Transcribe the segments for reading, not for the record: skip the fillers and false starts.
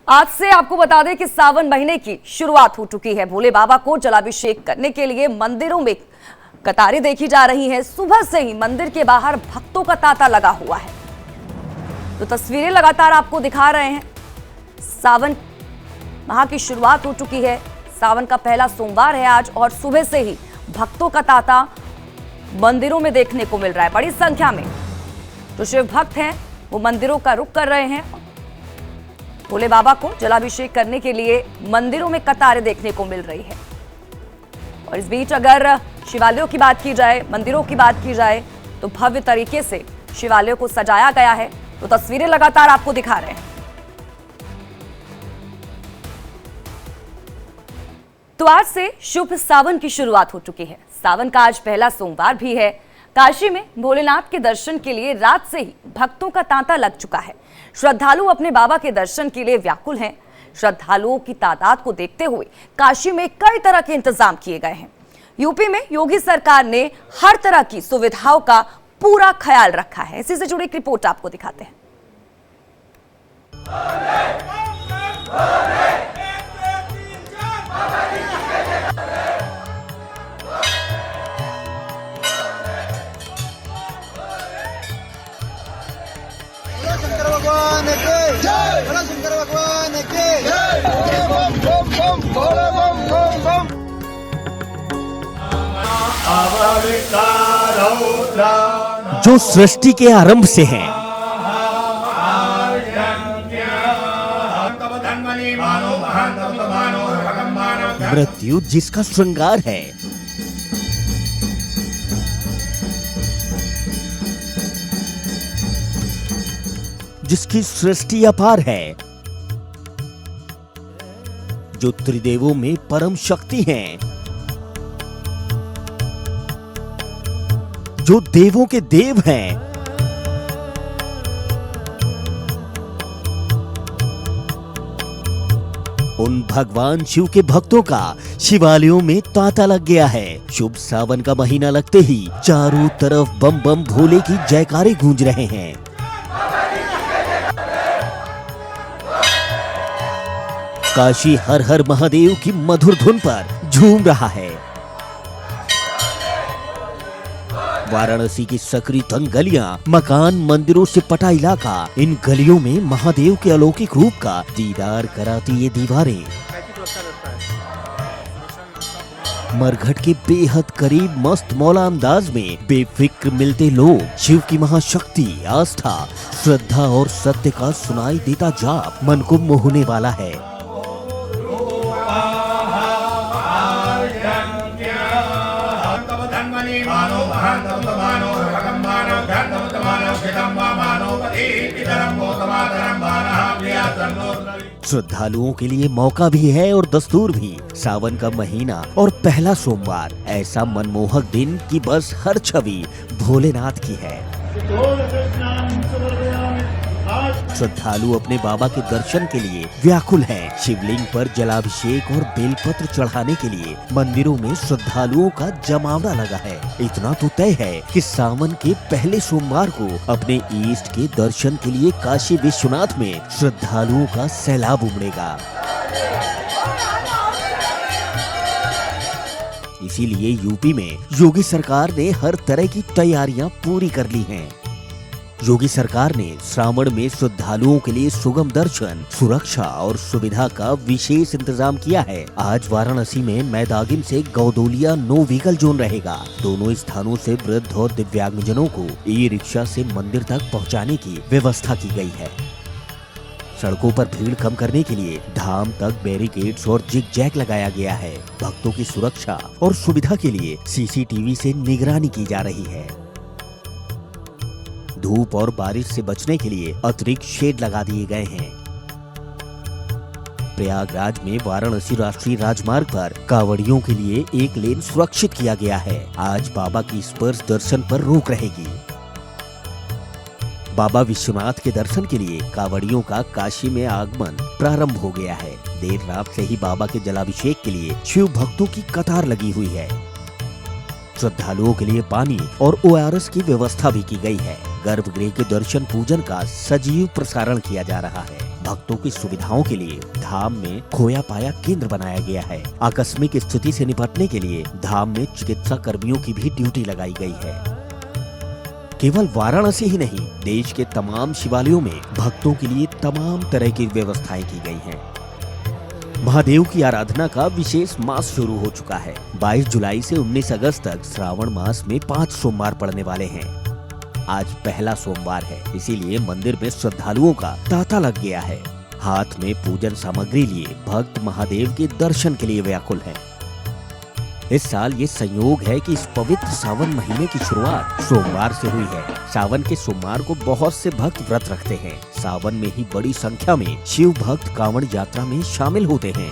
आज से आपको बता दें कि सावन महीने की शुरुआत हो चुकी है। भोले बाबा को जलाभिषेक करने के लिए मंदिरों में कतारें देखी जा रही हैं। सुबह से ही मंदिर के बाहर भक्तों का तांता लगा हुआ है। तो तस्वीरें लगातार आपको दिखा रहे हैं। सावन माह की शुरुआत हो चुकी है। सावन का पहला सोमवार है आज और सुबह से ही भक्तों का तांता मंदिरों में देखने को मिल रहा है। बड़ी संख्या में जो शिव भक्त हैं वो मंदिरों का रुख कर रहे हैं। भोले बाबा को जलाभिषेक करने के लिए मंदिरों में कतारें देखने को मिल रही है। और इस बीच अगर शिवालयों की बात की जाए, मंदिरों की बात की जाए, तो भव्य तरीके से शिवालयों को सजाया गया है। तो तस्वीरें लगातार आपको दिखा रहे हैं। तो आज से शुभ सावन की शुरुआत हो चुकी है। सावन का आज पहला सोमवार भी है। काशी में भोलेनाथ के दर्शन के लिए रात से ही भक्तों का तांता लग चुका है। श्रद्धालु अपने बाबा के दर्शन के लिए व्याकुल हैं। श्रद्धालुओं की तादाद को देखते हुए काशी में कई तरह के इंतजाम किए गए हैं। यूपी में योगी सरकार ने हर तरह की सुविधाओं का पूरा ख्याल रखा है। इसी से जुड़ी एक रिपोर्ट आपको दिखाते हैं। शंकर भगवान की जय, शंकर भगवान की जय। बम बम बम भोले बम बम बम। जो सृष्टि के आरंभ से हैं, मृत्यु जिसका श्रृंगार है, जिसकी सृष्टि अपार है, जो त्रिदेवों में परम शक्ति हैं, जो देवों के देव हैं, उन भगवान शिव के भक्तों का शिवालयों में तांता लग गया है। शुभ सावन का महीना लगते ही चारों तरफ बम बम भोले की जयकारे गूंज रहे हैं। काशी हर हर महादेव की मधुर धुन पर झूम रहा है। वाराणसी की सकरी तंग गलियां, मकान, मंदिरों से पटा इलाका, इन गलियों में महादेव के अलौकिक रूप का दीदार कराती ये दीवारें मरघट के बेहद करीब मस्त मौला अंदाज में बेफिक्र मिलते लोग शिव की महाशक्ति, आस्था, श्रद्धा और सत्य का सुनाई देता जाप मन को मोहने वाला है। श्रद्धालुओं के लिए मौका भी है और दस्तूर भी। सावन का महीना और पहला सोमवार, ऐसा मनमोहक दिन कि बस हर छवि भोलेनाथ की है। श्रद्धालु अपने बाबा के दर्शन के लिए व्याकुल हैं। शिवलिंग पर जलाभिषेक और बेलपत्र चढ़ाने के लिए मंदिरों में श्रद्धालुओं का जमावड़ा लगा है। इतना तो तय है कि सावन के पहले सोमवार को अपने ईष्ट के दर्शन के लिए काशी विश्वनाथ में श्रद्धालुओं का सैलाब उमड़ेगा। इसीलिए यूपी में योगी सरकार ने हर तरह की तैयारियां पूरी कर ली हैं। योगी सरकार ने श्रावण में श्रद्धालुओं के लिए सुगम दर्शन, सुरक्षा और सुविधा का विशेष इंतजाम किया है। आज वाराणसी में मैदागिन से गौदोलिया नो व्हीकल जोन रहेगा। दोनों स्थानों से वृद्ध और दिव्यांगजनों को ई रिक्शा से मंदिर तक पहुंचाने की व्यवस्था की गई है। सड़कों पर भीड़ कम करने के लिए धाम तक बैरिकेड्स और जिग जैग लगाया गया है। भक्तों की सुरक्षा और सुविधा के लिए सीसीटीवी से निगरानी की जा रही है। धूप और बारिश से बचने के लिए अतिरिक्त शेड लगा दिए गए हैं। प्रयागराज में वाराणसी राष्ट्रीय राजमार्ग पर कांवड़ियों के लिए एक लेन सुरक्षित किया गया है। आज बाबा की स्पर्श दर्शन पर रोक रहेगी। बाबा विश्वनाथ के दर्शन के लिए कांवड़ियों का काशी में आगमन प्रारंभ हो गया है। देर रात से ही बाबा के जलाभिषेक के लिए शिव भक्तों की कतार लगी हुई है। श्रद्धालुओं के लिए पानी और ORS की व्यवस्था भी की गई है। गर्भगृह के दर्शन पूजन का सजीव प्रसारण किया जा रहा है। भक्तों की सुविधाओं के लिए धाम में खोया पाया केंद्र बनाया गया है। आकस्मिक स्थिति से निपटने के लिए धाम में चिकित्सा कर्मियों की भी ड्यूटी लगाई गई है। केवल वाराणसी ही नहीं, देश के तमाम शिवालयों में भक्तों के लिए तमाम तरह की व्यवस्थाएं की गई हैं। महादेव की आराधना का विशेष मास शुरू हो चुका है। 22 जुलाई से 19 अगस्त तक श्रावण मास में 5 सोमवार पड़ने वाले हैं। आज पहला सोमवार है, इसीलिए मंदिर में श्रद्धालुओं का तांता लग गया है। हाथ में पूजन सामग्री लिए भक्त महादेव के दर्शन के लिए व्याकुल हैं। इस साल ये संयोग है कि इस पवित्र सावन महीने की शुरुआत सोमवार से हुई है। सावन के सोमवार को बहुत से भक्त व्रत रखते हैं। सावन में ही बड़ी संख्या में शिव भक्त कांवड़ यात्रा में शामिल होते हैं।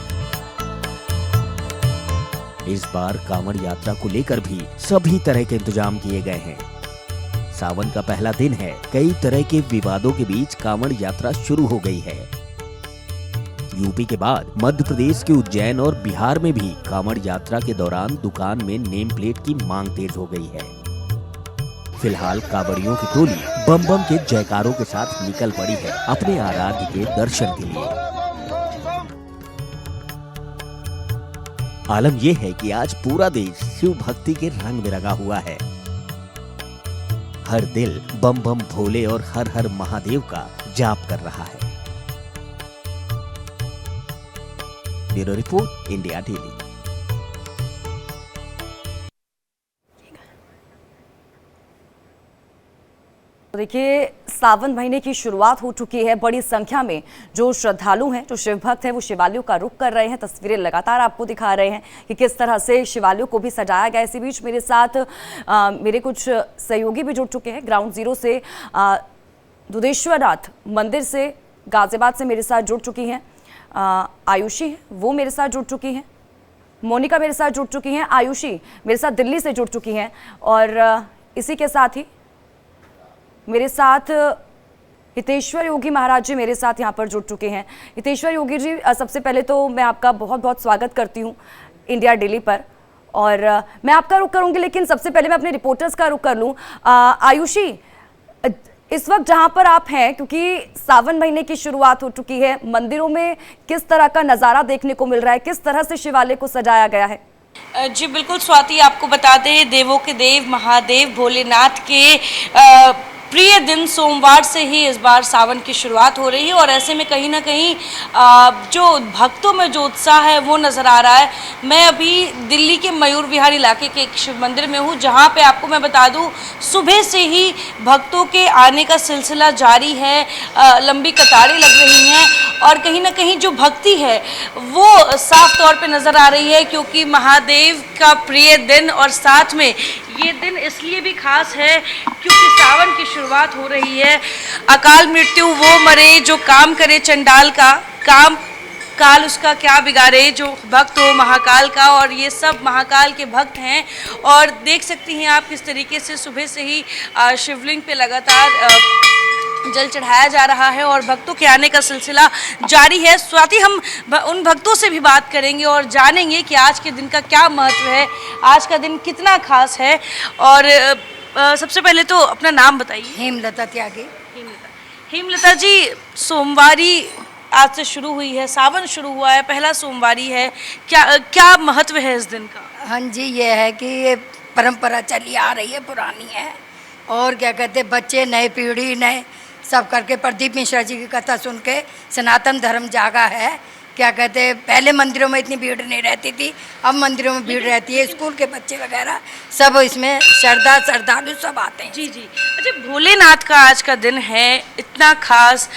इस बार कांवड़ यात्रा को लेकर भी सभी तरह के इंतजाम किए गए हैं। सावन का पहला दिन है, कई तरह के विवादों के बीच कांवड़ यात्रा शुरू हो गई है। यूपी के बाद मध्य प्रदेश के उज्जैन और बिहार में भी कांवड़ यात्रा के दौरान दुकान में नेम प्लेट की मांग तेज हो गई है। फिलहाल कांवड़ियों की टोली बम बम के जयकारों के साथ निकल पड़ी है अपने आराध्य के दर्शन के लिए। आलम यह है कि आज पूरा देश शिव भक्ति के रंग में रंगा हुआ है। हर दिल बम बम भोले और हर हर महादेव का जाप कर रहा है। Bureau report, India daily. देखिए, सावन महीने की शुरुआत हो चुकी है। बड़ी संख्या में जो श्रद्धालु हैं, जो शिव भक्त हैं, वो शिवालयों का रुख कर रहे हैं। तस्वीरें लगातार आपको दिखा रहे हैं कि किस तरह से शिवालयों को भी सजाया गया। इसी बीच मेरे साथ मेरे कुछ सहयोगी भी जुड़ चुके हैं। ग्राउंड जीरो से दुधेश्वरनाथ मंदिर से गाजियाबाद से मेरे साथ जुड़ चुकी हैं आयुषी है, वो मेरे साथ जुड़ चुकी हैं। मोनिका मेरे साथ जुड़ चुकी हैं। आयुषी मेरे साथ दिल्ली से जुड़ चुकी हैं। और इसी के साथ ही मेरे साथ हितेश्वर योगी महाराज जी मेरे साथ यहाँ पर जुड़ चुके हैं। हितेश्वर योगी जी, सबसे पहले तो मैं आपका बहुत बहुत स्वागत करती हूँ इंडिया डेली पर। और मैं आपका रुख करूँगी, लेकिन सबसे पहले मैं अपने रिपोर्टर्स का रुख कर लूँ। आयुषी, इस वक्त जहां पर आप हैं, क्योंकि सावन महीने की शुरुआत हो चुकी है, मंदिरों में किस तरह का नज़ारा देखने को मिल रहा है, किस तरह से शिवालय को सजाया गया है? जी बिल्कुल स्वाति, आपको बता दें, देवों के देव महादेव भोलेनाथ के प्रिय दिन सोमवार से ही इस बार सावन की शुरुआत हो रही है। और ऐसे में कहीं ना कहीं जो भक्तों में जो उत्साह है वो नज़र आ रहा है। मैं अभी दिल्ली के मयूर विहार इलाके के एक शिव मंदिर में हूँ, जहाँ पे आपको मैं बता दूँ, सुबह से ही भक्तों के आने का सिलसिला जारी है। लंबी कतारें लग रही हैं और कहीं ना कहीं जो भक्ति है वो साफ तौर पे नज़र आ रही है, क्योंकि महादेव का प्रिय दिन और साथ में ये दिन इसलिए भी खास है क्योंकि सावन की शुरुआत हो रही है। अकाल मृत्यु वो मरे जो काम करे चंडाल का, काम काल उसका क्या बिगाड़े जो भक्त हो महाकाल का। और ये सब महाकाल के भक्त हैं। और देख सकती हैं आप किस तरीके से सुबह से ही शिवलिंग पे लगातार जल चढ़ाया जा रहा है और भक्तों के आने का सिलसिला जारी है। स्वाति, हम उन भक्तों से भी बात करेंगे और जानेंगे कि आज के दिन का क्या महत्व है, आज का दिन कितना खास है। और सबसे पहले तो अपना नाम बताइए। हेमलता त्यागी। हेमलता जी, सोमवारी आज से शुरू हुई है, सावन शुरू हुआ है, पहला सोमवारी है, क्या महत्व है इस दिन का? हाँ जी, ये है कि ये परंपरा चली आ रही है, पुरानी है। और क्या कहते हैं, बच्चे नए पीढ़ी नए सब करके प्रदीप मिश्रा जी की कथा सुन के सनातन धर्म जागा है। क्या कहते हैं, पहले मंदिरों में इतनी भीड़ नहीं रहती थी, अब मंदिरों में भीड़ रहती है। स्कूल के बच्चे वगैरह सब इसमें श्रद्धालु सब आते हैं। जी जी। अच्छा, भोलेनाथ का आज का दिन है, इतना खास,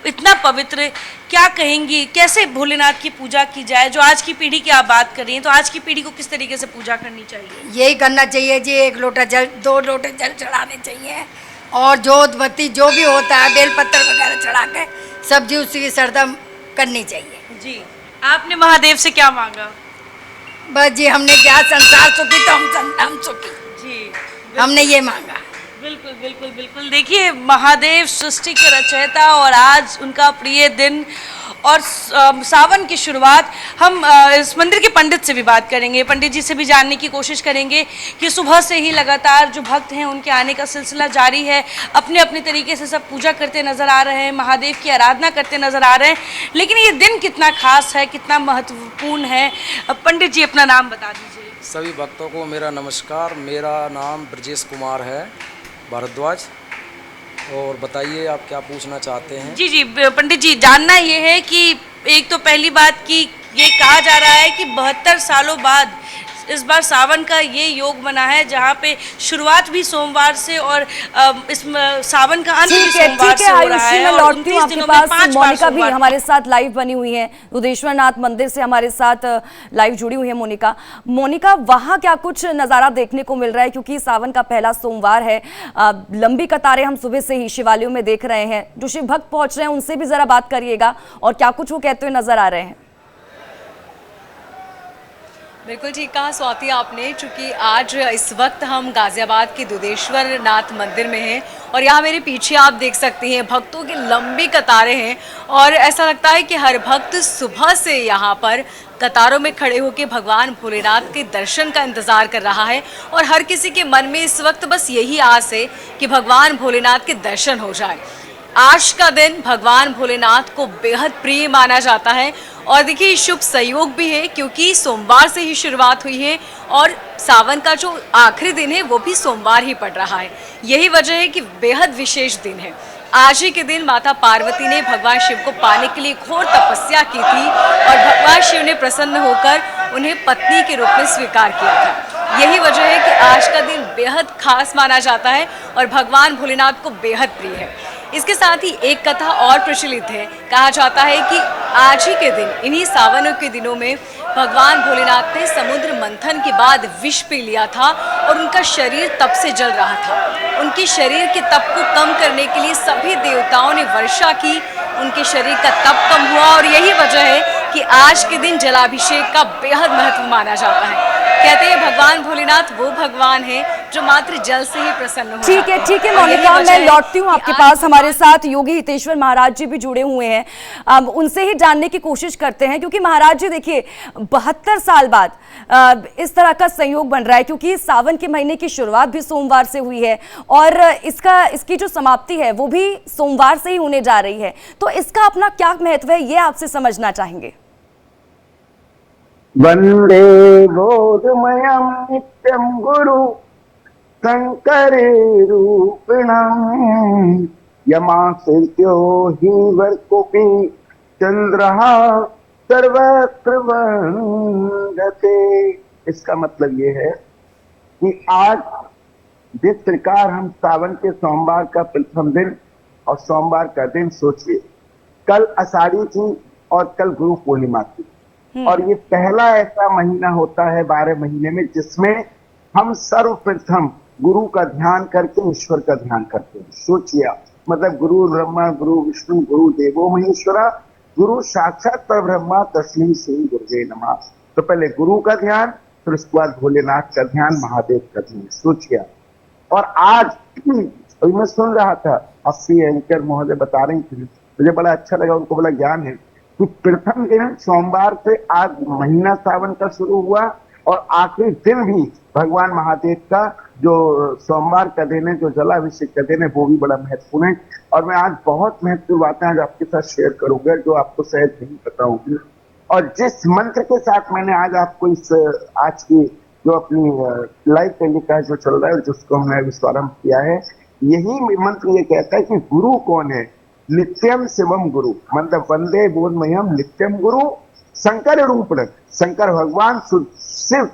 इतना पवित्र, क्या कहेंगी, कैसे भोलेनाथ की पूजा की जाए? जो आज की पीढ़ी की आप बात कर रही हैं, तो आज की पीढ़ी को किस तरीके से पूजा करनी चाहिए? यही करना चाहिए जी, 1 लोटा जल 2 लोटे जल चढ़ाने चाहिए और जोत बत्ती जो भी होता है बेलपत्र वगैरह चढ़ा के सब्जी उसकी श्रद्धा करनी चाहिए। जी, आपने महादेव से क्या मांगा? बस जी, हमने क्या संसार सुखी तो हम सुखी जी, हमने ये मांगा। बिल्कुल बिल्कुल बिल्कुल। देखिए, महादेव सृष्टि के रचयिता और आज उनका प्रिय दिन और सावन की शुरुआत हम इस मंदिर के पंडित से भी बात करेंगे, पंडित जी से भी जानने की कोशिश करेंगे कि सुबह से ही लगातार जो भक्त हैं उनके आने का सिलसिला जारी है, अपने अपने तरीके से सब पूजा करते नजर आ रहे हैं, महादेव की आराधना करते नजर आ रहे हैं। लेकिन ये दिन कितना खास है, कितना महत्वपूर्ण है, पंडित जी अपना नाम बता दीजिए। सभी भक्तों को मेरा नमस्कार। मेरा नाम ब्रजेश कुमार है भारद्वाज। और बताइए आप क्या पूछना चाहते हैं। जी जी पंडित जी, जानना ये है कि एक तो पहली बात कि ये कहा जा रहा है कि 72 सालों बाद इस बार सावन का ये योग बना है, जहाँ पे शुरुआत भी सोमवार से और इस सावन का अंत भी सोमवार से हो रहा है। मैं और लौटती हूँ आपके पास। मोनिका भी सोमवार हमारे साथ लाइव बनी हुई है, रुद्रेश्वरनाथ मंदिर से हमारे साथ लाइव जुड़ी हुई है मोनिका, वहाँ क्या कुछ नज़ारा देखने को मिल रहा है? क्योंकि सावन का पहला सोमवार है, लंबी कतारें हम सुबह से ही शिवालयों में देख रहे हैं। जो शिव भक्त पहुँच रहे हैं उनसे भी ज़रा बात करिएगा और क्या कुछ वो कहते हुए नजर आ रहे हैं। बिल्कुल ठीक कहा स्वाति आपने, चूँकि आज इस वक्त हम गाजियाबाद के दुधेश्वर नाथ मंदिर में हैं और यहाँ मेरे पीछे आप देख सकते हैं भक्तों की लंबी कतारें हैं और ऐसा लगता है कि हर भक्त सुबह से यहाँ पर कतारों में खड़े होकर भगवान भोलेनाथ के दर्शन का इंतज़ार कर रहा है। और हर किसी के मन में इस वक्त बस यही आस है कि भगवान भोलेनाथ के दर्शन हो जाए। आज का दिन भगवान भोलेनाथ को बेहद प्रिय माना जाता है और देखिए शुभ संयोग भी है क्योंकि सोमवार से ही शुरुआत हुई है और सावन का जो आखिरी दिन है वो भी सोमवार ही पड़ रहा है। यही वजह है कि बेहद विशेष दिन है। आज ही के दिन माता पार्वती ने भगवान शिव को पाने के लिए घोर तपस्या की थी और भगवान शिव ने प्रसन्न होकर उन्हें पत्नी के रूप में स्वीकार किया था। यही वजह है कि आज का दिन बेहद खास माना जाता है और भगवान भोलेनाथ को बेहद प्रिय है। इसके साथ ही एक कथा और प्रचलित है। कहा जाता है कि आज ही के दिन, इन्हीं सावनों के दिनों में भगवान भोलेनाथ ने समुद्र मंथन के बाद विष पी लिया था और उनका शरीर तप से जल रहा था। उनके शरीर के तप को कम करने के लिए सभी देवताओं ने वर्षा की, उनके शरीर का तप कम हुआ और यही वजह है कि आज के दिन जलाभिषेक का बेहद महत्व माना जाता है। कहते हैं भगवान भोलेनाथ वो भगवान है जो मात्र जल से ही प्रसन्न हो। ठीक है मोनिका, मैं लौटती हूँ आपके पास। हमारे साथ योगी हितेश्वर महाराज जी भी जुड़े हुए हैं, अब उनसे ही जानने की कोशिश करते हैं। क्योंकि महाराज जी देखिए 72 साल बाद इस तरह का संयोग बन रहा है, क्योंकि सावन के महीने की शुरुआत भी सोमवार से हुई है और इसकी जो समाप्ति है वो भी सोमवार से ही होने जा रही है। तो इसका अपना क्या महत्व है ये आपसे समझना चाहेंगे। वंदे बोधमयं नित्यं गुरु शंकर रूपिणं यमाश्रित्यो हि वर्कोऽपि चंद्रः सर्वत्र वन्दते। इसका मतलब ये है कि आज जिस प्रकार हम सावन के सोमवार का प्रथम दिन और सोमवार का दिन सोचिए, कल आषाढ़ी थी और कल गुरु पूर्णिमा थी और ये पहला ऐसा महीना होता है 12 महीने में जिसमें हम सर्वप्रथम गुरु का ध्यान करके ईश्वर का ध्यान करते हैं। सोचिए, मतलब गुरु ब्रह्मा गुरु विष्णु गुरु देवो महेश्वरा, गुरु साक्षात परब्रह्मा तस्मै श्री गुरुवे नमः। तो पहले गुरु का ध्यान, फिर उसके बाद भोलेनाथ का ध्यान, महादेव का ध्यान। सोचिए, और आज अभी मैं सुन रहा था, अपनी एंकर महोदय बता रही थी, मुझे बड़ा अच्छा लगा, उनको बड़ा ज्ञान है कि प्रथम दिन सोमवार से आज महीना सावन का शुरू हुआ और आखिरी दिन भी भगवान महादेव का जो सोमवार का दिन है, जो जलाभिषेक का दिन है, वो भी बड़ा महत्वपूर्ण है। और मैं आज बहुत महत्वपूर्ण बातें आज आपके साथ शेयर करूंगा जो आपको शायद नहीं पता होगी। और जिस मंत्र के साथ मैंने आज आपको इस आज की जो अपनी लाइव टेलीकास्ट जो चल रहा है जिसको हमने विस्तारम किया है, यही मंत्र ये कहता है कि गुरु कौन है। नित्यम शिवम गुरु, मतलब वंदे बोधमयम नित्यम गुरु शंकर रूपण। शंकर भगवान शिव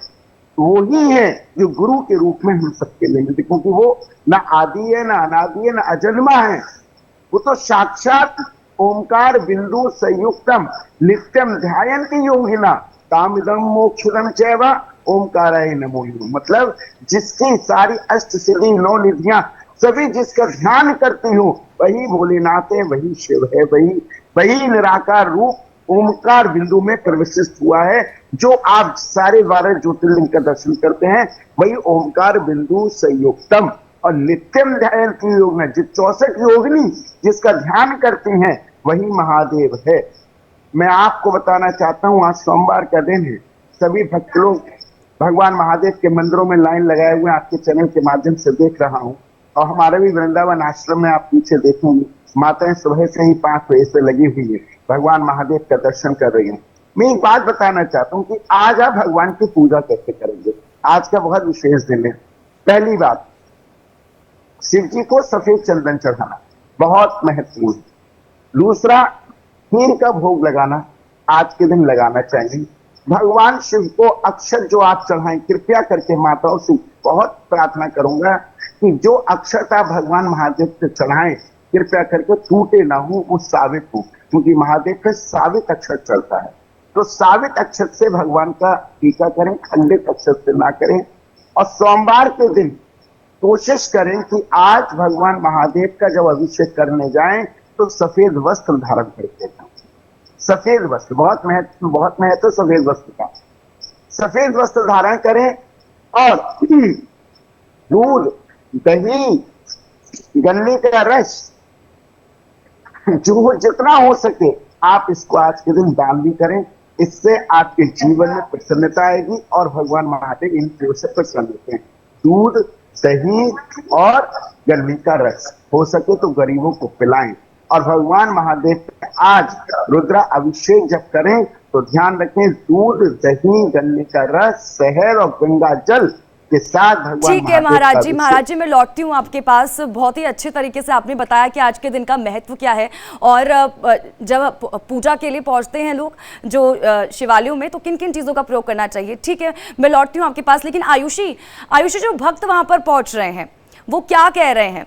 वो ही है जो गुरु के रूप में हम सबके लिए मिलते, क्योंकि वो ना आदि है, ना अनादि है, ना अजन्मा है। वो तो साक्षात ओंकार बिंदु संयुक्तम नित्यम ध्यायन्ति योगिना तामिदं मोक्षदं चैव ओंकाराय नमो नमः। मतलब जिसकी सारी अष्ट सिद्धि 9 निधियां सभी जिसका ध्यान करती हूँ वही भोलेनाथ है, वही शिव है, वही निराकार रूप ओमकार बिंदु में प्रविष्ट हुआ है। जो आप सारे 12 ज्योतिर्लिंग का दर्शन करते हैं वही ओमकार बिंदु संयुक्तम और नित्यम ध्यान की योगिनी, जो 64 योगिनी जिसका ध्यान करती हैं वही महादेव है। मैं आपको बताना चाहता हूँ, आज सोमवार का दिन है। सभी भक्त लोग भगवान महादेव के मंदिरों में लाइन लगाए हुए आपके चैनल के माध्यम से देख रहा हूँ। और हमारे भी वृंदावन आश्रम में आप पीछे देखेंगे, माताएं सुबह से ही 5 बजे से लगी हुई है, भगवान महादेव का दर्शन कर रही हैं। मैं एक बात बताना चाहता हूँ कि आज आप भगवान की पूजा कैसे करेंगे। आज का बहुत विशेष दिन है। पहली बात, शिव जी को सफेद चंदन चढ़ाना बहुत महत्वपूर्ण है। दूसरा, खीर का भोग लगाना आज के दिन लगाना चाहिए। भगवान शिव को अक्षत जो आप चढ़ाएं, कृपया करके माताओं से बहुत प्रार्थना करूंगा कि जो अक्षत आप भगवान महादेव से चढ़ाएं, कृपया करके टूटे ना हो, वो साबित हो, क्योंकि महादेव का साबित अक्षत चलता है। तो साबित अक्षत से भगवान का टीका करें, खंडित अक्षत से ना करें। और सोमवार के दिन कोशिश करें कि आज भगवान महादेव का जब अभिषेक करने जाएं तो सफेद वस्त्र धारण करके जाएं। सफेद वस्त्र बहुत महत्व सफेद वस्त्र का। सफेद वस्त्र धारण करें और दूध, दही, गन्ने का रस, जो जितना हो सके आप इसको आज के दिन दान भी करें। इससे आपके जीवन में प्रसन्नता आएगी और भगवान महादेव इन चीजों से प्रसन्न होते हैं। दूध, दही और गन्ने का रस, हो सके तो गरीबों को पिलाएं। और भगवान महादेव आज रुद्रा अभिषेक जब करें तो ध्यान रखें, दूध, दही, गन्ने का रस, शहद और गंगा जल के साथ भगवान। ठीक है महाराज जी, मैं लौटती हूँ आपके पास। बहुत ही अच्छे तरीके से आपने बताया कि आज के दिन का महत्व क्या है और जब पूजा के लिए पहुँचते हैं लोग जो शिवालयों में, तो किन किन चीज़ों का प्रयोग करना चाहिए। ठीक है, मैं लौटती हूँ आपके पास। लेकिन आयुषी जो भक्त वहाँ पर पहुँच रहे हैं वो क्या कह रहे हैं,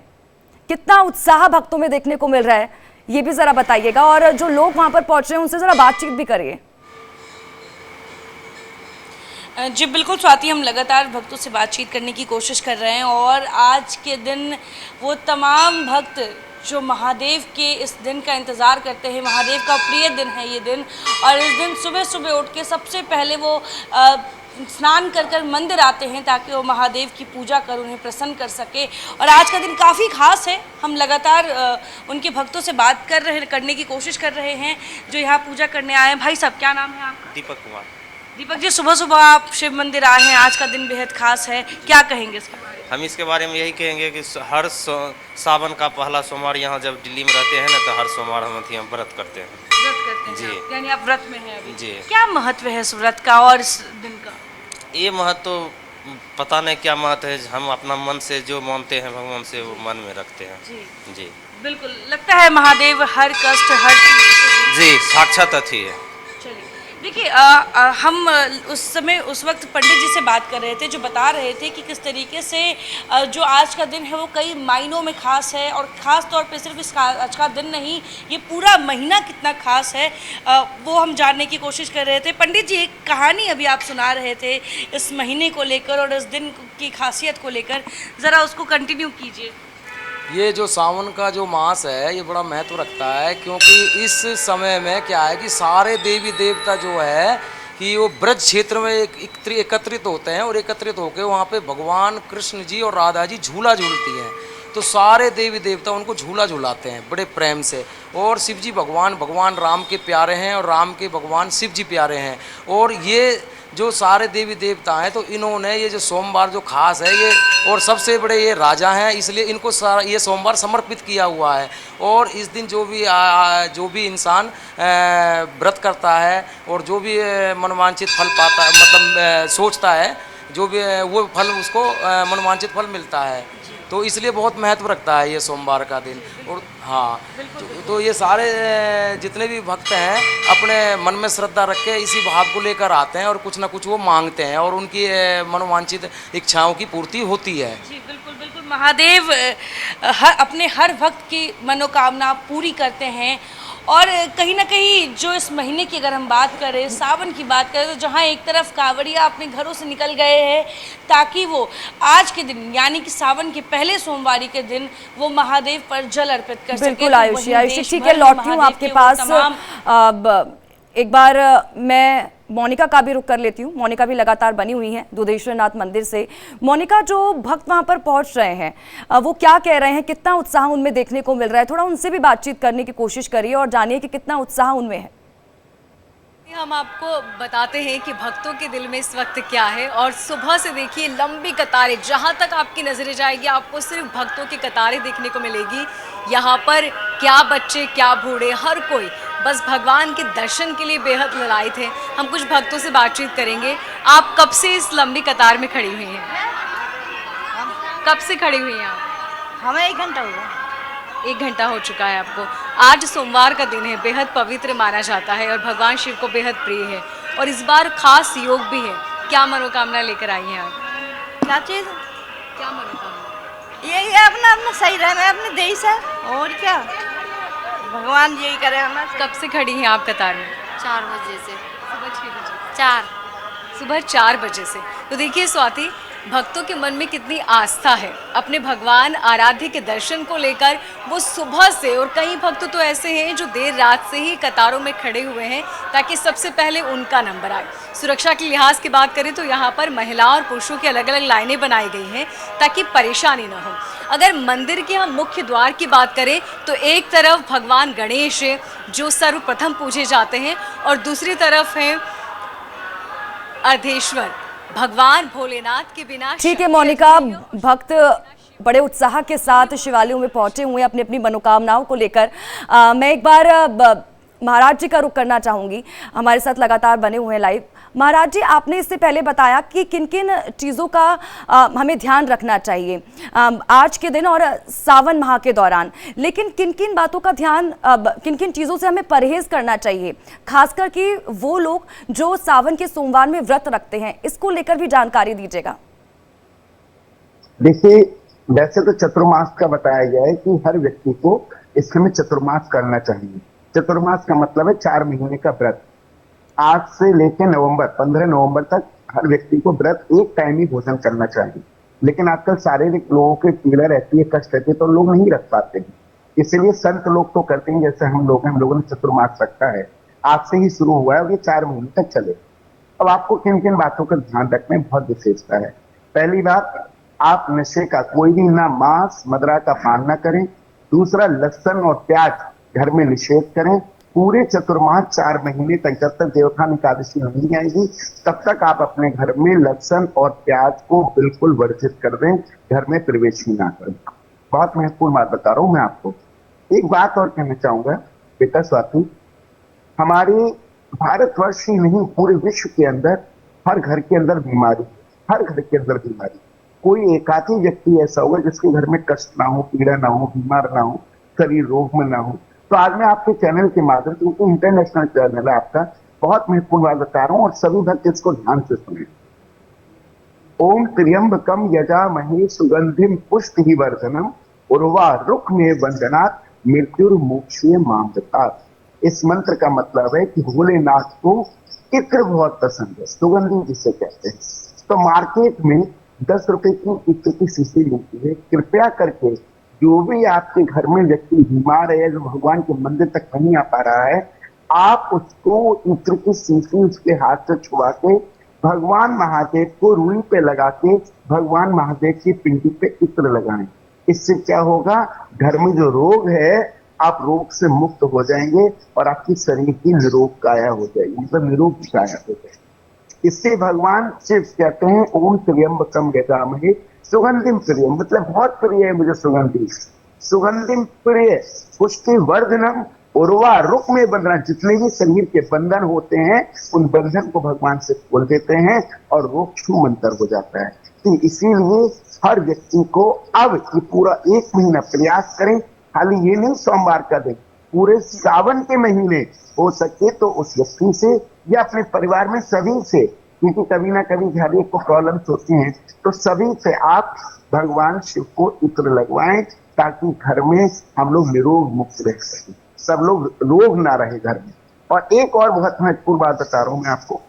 कितना उत्साह भक्तों में देखने को मिल रहा है, ये भी ज़रा बताइएगा। और जो लोग वहाँ पर पहुँच रहे हैं उनसे ज़रा बातचीत भी करिए। जी बिल्कुल स्वाति, हम लगातार भक्तों से बातचीत करने की कोशिश कर रहे हैं और आज के दिन वो तमाम भक्त जो महादेव के इस दिन का इंतज़ार करते हैं, महादेव का प्रिय दिन है ये दिन, और इस दिन सुबह सुबह उठ के सबसे पहले वो स्नान कर मंदिर आते हैं ताकि वो महादेव की पूजा कर उन्हें प्रसन्न कर सके। और आज का दिन काफ़ी खास है। हम लगातार उनके भक्तों से बात करने की कोशिश कर रहे हैं जो यहाँ पूजा करने आए हैं। भाई साहब, क्या नाम है आपका? दीपक कुमार। दीपक जी, सुबह सुबह आप शिव मंदिर आए हैं, आज का दिन बेहद खास है, क्या कहेंगे इसके बारे में? हम इसके बारे में यही कहेंगे कि हर सावन का पहला सोमवार यहाँ जब दिल्ली में रहते हैं ना, तो हर सोमवार हम व्रत करते हैं। व्रत करते हैं जी, यानी आप व्रत में हैं अभी। जी। क्या महत्व है इस व्रत का और इस दिन का? ये महत्व तो पता नहीं क्या महत्व है, हम अपना मन से जो मानते हैं भगवान से वो मन में रखते हैं। जी बिल्कुल, लगता है महादेव हर कष्ट हर चीज। जी, साक्षात अथी है। देखिए, हम उस वक्त पंडित जी से बात कर रहे थे जो बता रहे थे कि किस तरीके से जो आज का दिन है वो कई मायनों में खास है, और ख़ास तौर पे सिर्फ इस आज का दिन नहीं, ये पूरा महीना कितना खास है वो हम जानने की कोशिश कर रहे थे। पंडित जी, एक कहानी अभी आप सुना रहे थे इस महीने को लेकर और इस दिन की खासियत को लेकर, ज़रा उसको कंटिन्यू कीजिए। ये जो सावन का जो मास है ये बड़ा महत्व रखता है, क्योंकि इस समय में क्या है कि सारे देवी देवता जो है कि वो ब्रज क्षेत्र में एकत्रित होते हैं और एकत्रित होकर वहाँ पे भगवान कृष्ण जी और राधा जी झूला झूलती हैं। तो सारे देवी देवता उनको झूला झूलाते हैं बड़े प्रेम से। और शिव जी भगवान राम के प्यारे हैं और राम के भगवान शिव जी प्यारे हैं। और ये जो सारे देवी देवता हैं, तो इन्होंने ये जो सोमवार जो खास है ये, और सबसे बड़े ये राजा हैं, इसलिए इनको सारा ये सोमवार समर्पित किया हुआ है। और इस दिन जो भी इंसान व्रत करता है और जो भी मनोवांछित फल पाता है, मतलब सोचता है, जो भी वो फल उसको मनोवांछित फल मिलता है। तो इसलिए बहुत महत्व रखता है ये सोमवार का दिन। और हाँ, तो ये सारे जितने भी भक्त हैं अपने मन में श्रद्धा रख के इसी भाव को लेकर आते हैं और कुछ ना कुछ वो मांगते हैं और उनकी मनोवांछित इच्छाओं की पूर्ति होती है। जी बिल्कुल बिल्कुल, महादेव अपने हर भक्त की मनोकामना पूरी करते हैं। और कहीं ना कहीं जो इस महीने की अगर हम बात करें, सावन की बात करें, तो जहाँ एक तरफ कांवड़िया अपने घरों से निकल गए हैं ताकि वो आज के दिन यानी कि सावन के पहले सोमवारी के दिन वो महादेव पर जल अर्पित कर सके। बिल्कुल आयुषी, ठीक है, लौटती हूँ आपके पास। एक बार मैं मोनिका का भी रुख कर लेती हूँ। मोनिका भी लगातार बनी हुई हैं दुधेश्वर नाथ मंदिर से। मोनिका, जो भक्त वहाँ पर पहुँच रहे हैं वो क्या कह रहे हैं, कितना उत्साह उनमें देखने को मिल रहा है? थोड़ा उनसे भी बातचीत करने की कोशिश करिए और जानिए कि कितना उत्साह उनमें है। हम आपको बताते हैं कि भक्तों के दिल में इस वक्त क्या है। और सुबह से देखिए लंबी कतारें, जहां तक आपकी नजरें जाएगी आपको सिर्फ भक्तों की कतारें देखने को मिलेगी। यहाँ पर क्या बच्चे क्या बूढ़े, हर कोई बस भगवान के दर्शन के लिए बेहद ललायत है। हम कुछ भक्तों से बातचीत करेंगे। आप कब से इस लंबी कतार में खड़ी हुई हैं? कब से खड़ी हुई हैं आप? हमें 1 घंटा हुआ। 1 घंटा हो चुका है आपको। आज सोमवार का दिन है, बेहद पवित्र माना जाता है और भगवान शिव को बेहद प्रिय है और इस बार खास योग भी है। क्या मनोकामना लेकर आई हैं आप? क्या चीज़? क्या मनोकामना? ये अपना अपना सही रहे, मैं अपने देश है और क्या, भगवान यही करे हमें। कब से खड़ी हैं आप कतार में? 4 बजे से। सुबह 6 बजे। 4 सुबह 4 बजे से। तो देखिए स्वाति, भक्तों के मन में कितनी आस्था है अपने भगवान आराध्य के दर्शन को लेकर। वो सुबह से, और कई भक्त तो ऐसे हैं जो देर रात से ही कतारों में खड़े हुए हैं ताकि सबसे पहले उनका नंबर आए। सुरक्षा के लिहाज की बात करें तो यहाँ पर महिलाओं और पुरुषों की अलग अलग लाइनें बनाई गई हैं ताकि परेशानी ना हो। अगर मंदिर के हम मुख्य द्वार की बात करें तो एक तरफ भगवान गणेश है जो सर्वप्रथम पूजे जाते हैं और दूसरी तरफ है अर्धेश्वर, भगवान भोलेनाथ के बिना। ठीक है मोनिका, भक्त बड़े उत्साह के साथ शिवालयों में पहुंचे हुए अपनी अपनी मनोकामनाओं को लेकर। मैं एक बार महाराज जी का रुख करना चाहूंगी, हमारे साथ लगातार बने हुए हैं लाइव। महाराज जी, आपने इससे पहले बताया कि किन किन चीज़ों का हमें ध्यान रखना चाहिए आज के दिन और सावन माह के दौरान, लेकिन किन किन बातों का ध्यान, किन किन चीज़ों से हमें परहेज करना चाहिए, खासकर कि वो लोग जो सावन के सोमवार में व्रत रखते हैं, इसको लेकर भी जानकारी दीजिएगा। देखिए, वैसे तो चतुर्मास का बताया गया है कि हर व्यक्ति को इस समय चतुर्मास करना चाहिए। चतुर्मास का मतलब है 4 महीने का व्रत। आज से लेकर नवंबर 15 नवंबर तक हर व्यक्ति को व्रत एक टाइम ही भोजन करना चाहिए। लेकिन आजकल शारीरिक लोगों के पीड़ा रहती है, कष्ट रहती है, तो लोग नहीं रख पाते हैं। इसलिए संत लोग तो करते हैं, जैसे हम लोगों ने चतुर्मास रखा है, आज से ही शुरू हुआ है और ये 4 महीने तक चले। अब आपको किन किन बातों का ध्यान रखना बहुत विशेषता है। पहली बात, आप नशे का कोई भी ना मांस मदिरा का पान ना करें। दूसरा, लहसुन और प्याज घर में निषेध करें। पूरे चतुर्मास 4 महीने तक, जब तक देवोत्थान एकादशी नहीं आएगी तब तक आप अपने घर में लहसुन और प्याज को बिल्कुल वर्जित कर दें, घर में प्रवेश ही ना करें। बहुत महत्वपूर्ण बात बता रहा हूं मैं आपको। एक बात और कहना चाहूंगा बेटा स्वाति, हमारे भारतवर्ष ही नहीं पूरे विश्व के अंदर हर घर के अंदर बीमारी, हर घर के अंदर बीमारी। कोई एकाकी व्यक्ति ऐसा होगा जिसके घर में कष्ट ना हो, पीड़ा ना हो, बीमार ना हो, शरीर रोग में ना हो। तो आज मैं आपके चैनल के माध्यम से, क्योंकि इंटरनेशनल चैनल है आपका, बहुत महत्वपूर्ण बात बता रहा हूं और सभी भक्त इसको ध्यान से सुने। ओम त्र्यंबकम यजामहे सुगंधिम पुष्टिवर्धनम उर्वारुकमेव वंदनात् मृत्युर्मोक्षये मामृतात्। इस मंत्र का मतलब है कि भोलेनाथ को इत्र बहुत पसंद है, सुगंधी जिसे कहते हैं। तो मार्केट में 10 रुपए की इत्र की शीशी मिलती है। कृपया करके जो भी आपके घर में व्यक्ति बीमार है, जो भगवान के मंदिर तक नहीं आ पा रहा है, आप उसको इत्र की शीशी उसके हाथ से छुआ के भगवान महादेव को रूई पे लगा के भगवान महादेव की पिंडी पे इत्र लगाएं। इससे क्या होगा, घर में जो रोग है आप रोग से मुक्त हो जाएंगे और आपकी शरीर की निरोग काया हो जाएगी, मतलब निरोग काया हो जाएगी। इससे भगवान शिव कहते हैं ओम त्र्यंबकम यजामहे सुगंधिम प्रिय, मतलब बहुत प्रिय है मुझे सुगंधि। सुगंधिम प्रिय पुष्टिवर्धनम उर्वा रुक में बंधना, जितने भी शरीर के बंधन होते हैं उन बंधन को भगवान से खोल देते हैं और रोग छूमंतर हो जाता है। तो इसीलिए हर व्यक्ति को अब ये पूरा 1 महीना प्रयास करें, खाली ये नहीं सोमवार का दिन, पूरे सावन के महीने हो सके तो उस व्यक्ति से या अपने परिवार में सभी से, क्योंकि कभी ना कभी हर एक को प्रॉब्लम्स होती हैं, तो सभी से आप भगवान शिव को इत्र लगवाएं ताकि घर में हम लोग निरोग मुक्त रह सकें, सब लोग रोग ना रहे घर में। और एक और बहुत महत्वपूर्ण बात बता रहा हूं मैं आपको।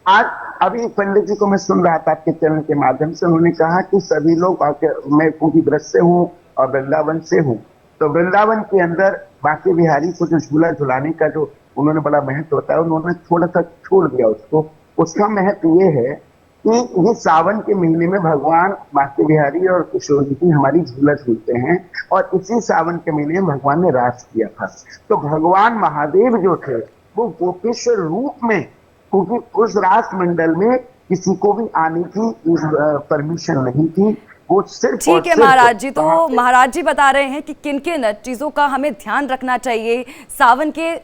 आज अभी पंडित जी को मैं सुन रहा था आपके चैनल के माध्यम से, उन्होंने कहा कि सभी लोग, मैं क्योंकि ब्रज से हूँ और वृंदावन से हूँ, तो वृंदावन के अंदर बांके बिहारी को जो झूला झुलाने का जो उन्होंने बड़ा महत्व बताया, उन्होंने थोड़ा सा छोड़ दिया उसको। उसका महत्व ये है कि ये सावन के महीने में भगवान बांके बिहारी और किशोर जी हमारी झूला झूलते हैं और इसी सावन के महीने में भगवान ने रास किया था। तो भगवान महादेव जो थे वो गोपेश्वर रूप में, क्योंकि उस राष्ट्रमंडल में किसी को भी आने की परमिशन नहीं थी, वो सिर्फ ठीक है महाराज जी। तो महाराज जी बता रहे हैं कि किन किन चीज़ों का हमें ध्यान रखना चाहिए सावन के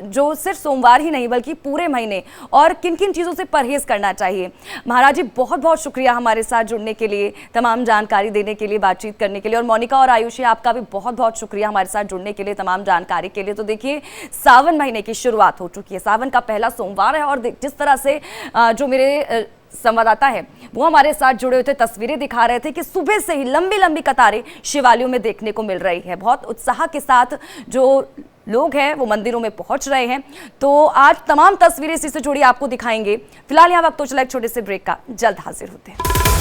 जो सिर्फ सोमवार ही नहीं बल्कि पूरे महीने, और किन किन चीज़ों से परहेज करना चाहिए। महाराज जी बहुत बहुत शुक्रिया हमारे साथ जुड़ने के लिए, तमाम जानकारी देने के लिए, बातचीत करने के लिए। और मोनिका और आयुषी आपका भी बहुत बहुत शुक्रिया हमारे साथ जुड़ने के लिए, तमाम जानकारी के लिए। तो देखिए सावन महीने की शुरुआत हो चुकी है, सावन का पहला सोमवार है, और जिस तरह से जो मेरे संवाददाता है वो हमारे साथ जुड़े हुए थे, तस्वीरें दिखा रहे थे कि सुबह से ही लंबी लंबी कतारें शिवालयों में देखने को मिल रही है। बहुत उत्साह के साथ जो लोग हैं वो मंदिरों में पहुंच रहे हैं। तो आज तमाम तस्वीरें इसी से जुड़ी आपको दिखाएंगे। फिलहाल यहाँ वक्त तो चला एक छोटे से ब्रेक का, जल्द हाजिर होते हैं।